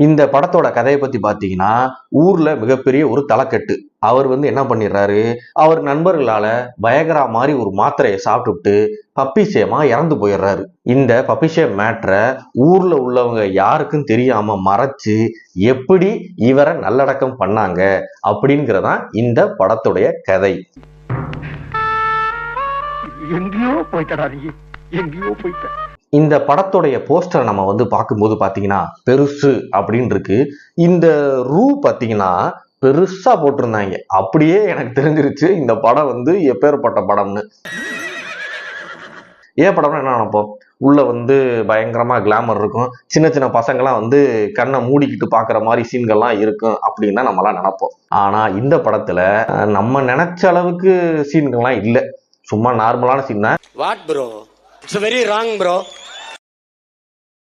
இந்த படத்தோட கதையை பத்தி பாத்தீங்கன்னா, ஊர்ல மிகப்பெரிய ஒரு தலைக்கட்டு. அவர் என்ன பண்ணிடுறாரு, அவர் நண்பர்களால பயகரா மாதிரி ஒரு மாத்திரையை சாப்பிட்டுட்டு பப்பிசேமா இறந்து போயிடுறாரு. இந்த பப்பிசேம் மேட்ரை ஊர்ல உள்ளவங்க யாருக்கும் தெரியாம மறைச்சு எப்படி இவரை நல்லடக்கம் பண்ணாங்க அப்படிங்கிறதான் இந்த படத்துடைய கதை. எங்கேயோ போயிட்டடா நீ, எங்கேயோ போயிட்ட. இந்த படத்துடைய போஸ்டரை நம்ம பார்க்கும்போது பாத்தீங்கன்னா பெருசு அப்படின்னு இருக்கு. இந்த ரூ பாத்தீங்கன்னா பெருசா போட்டிருந்தாங்க. அப்படியே எனக்கு தெரிஞ்சிருச்சு இந்த படம் எப்பேற்பட்ட படம்னு. ஏன் படம்னா என்ன நினைப்போம், உள்ள பயங்கரமா கிளாமர் இருக்கும், சின்ன சின்ன பசங்கெல்லாம் கண்ணை மூடிக்கிட்டு பாக்குற மாதிரி சீன்கள்லாம் இருக்கும் அப்படின்னு தான் நம்மலாம் நினைப்போம். ஆனா இந்த படத்துல நம்ம நினைச்ச அளவுக்கு சீன்கள்லாம் இல்லை. சும்மா நார்மலான சீன் தான். What bro, it's very wrong bro.